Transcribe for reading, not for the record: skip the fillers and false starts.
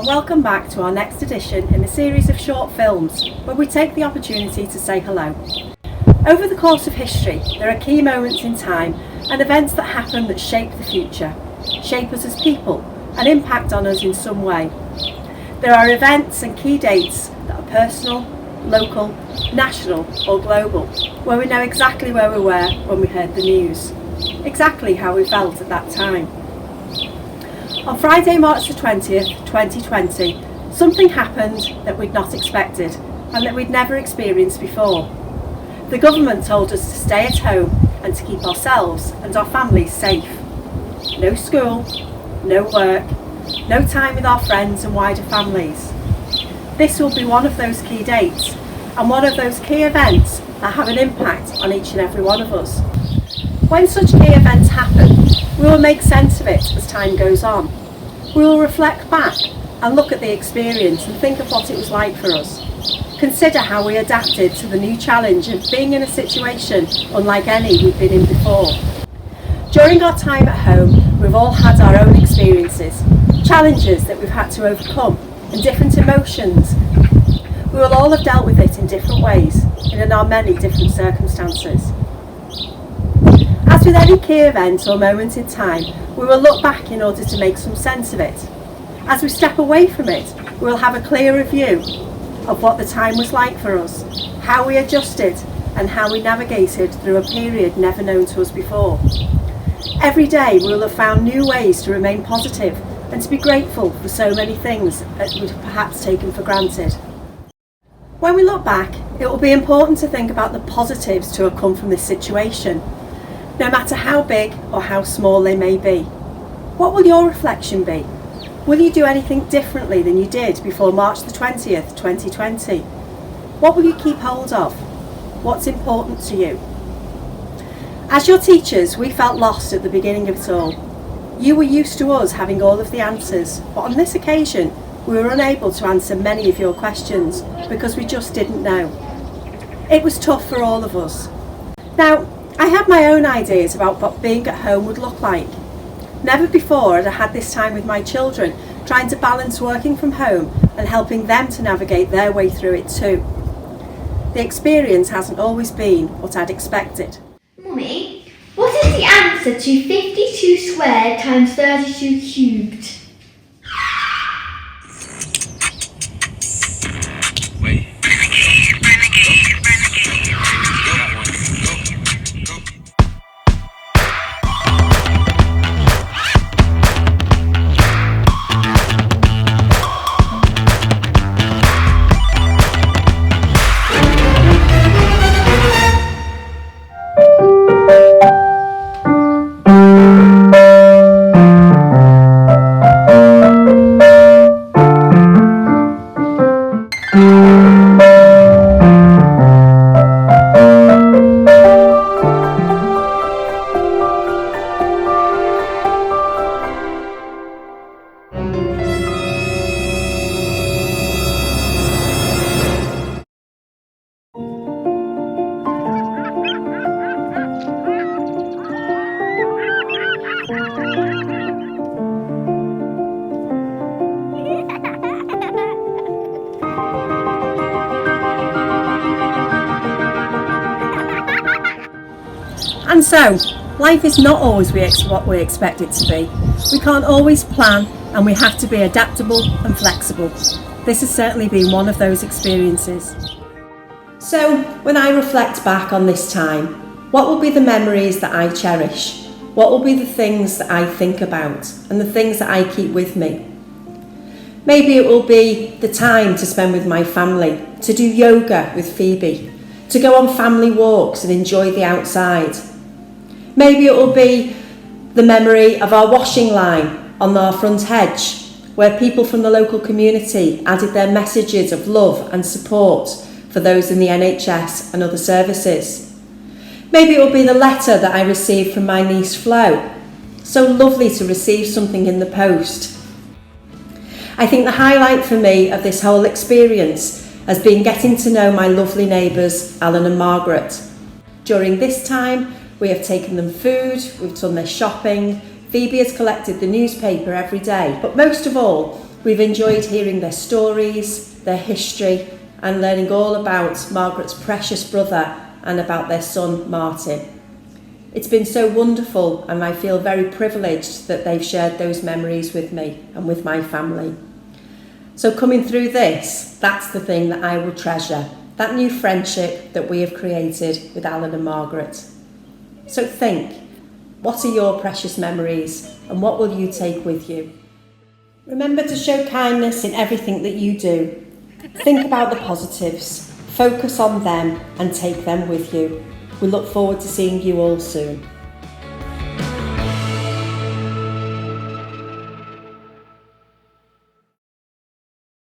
and welcome back to our next edition in a series of short films where we take the opportunity to say hello. Over the course of history, there are key moments in time and events that happen that shape the future, shape us as people and impact on us in some way. There are events and key dates that are personal, local, national or global, where we know exactly where we were when we heard the news, exactly how we felt at that time. On Friday, March the 20th, 2020, something happened that we'd not expected and that we'd never experienced before. The government told us to stay at home and to keep ourselves and our families safe. No school, no work, no time with our friends and wider families. This will be one of those key dates and one of those key events that have an impact on each and every one of us. When such key events happen, we will make sense of it as time goes on. We will reflect back and look at the experience and think of what it was like for us. Consider how we adapted to the new challenge of being in a situation unlike any we've been in before. During our time at home, we've all had our own experiences, challenges that we've had to overcome, and different emotions. We will all have dealt with it in different ways and in our many different circumstances. As with any key event or moment in time, we will look back in order to make some sense of it. As we step away from it, we will have a clearer view of what the time was like for us, how we adjusted and how we navigated through a period never known to us before. Every day we will have found new ways to remain positive and to be grateful for so many things that we'd perhaps taken for granted. When we look back, it will be important to think about the positives to have come from this situation, no matter how big or how small they may be. What will your reflection be? Will you do anything differently than you did before March the 20th, 2020? What will you keep hold of? What's important to you? As your teachers, we felt lost at the beginning of it all. You were used to us having all of the answers, but on this occasion, we were unable to answer many of your questions because we just didn't know. It was tough for all of us. Now, I had my own ideas about what being at home would look like. Never before had I had this time with my children, trying to balance working from home and helping them to navigate their way through it too. The experience hasn't always been what I'd expected. Mummy, what is the answer to 52 squared times 32 cubed? Wait. And so, life is not always what we expect it to be. We can't always plan and we have to be adaptable and flexible. This has certainly been one of those experiences. So, when I reflect back on this time, what will be the memories that I cherish? What will be the things that I think about and the things that I keep with me? Maybe it will be the time to spend with my family, to do yoga with Phoebe, to go on family walks and enjoy the outside. Maybe it will be the memory of our washing line on our front hedge, where people from the local community added their messages of love and support for those in the NHS and other services. Maybe it will be the letter that I received from my niece Flo. So lovely to receive something in the post. I think the highlight for me of this whole experience has been getting to know my lovely neighbours, Alan and Margaret. During this time, we have taken them food, we've done their shopping, Phoebe has collected the newspaper every day, but most of all, We've enjoyed hearing their stories, their history, and learning all about Margaret's precious brother and about their son Martin. It's been so wonderful, and I feel very privileged that they've shared those memories with me and with my family. So coming through this, that's the thing that I will treasure, that new friendship that we have created with Alan and Margaret. So think, what are your precious memories and what will you take with you? Remember to show kindness in everything that you do. Think about the positives, focus on them and take them with you. We look forward to seeing you all soon.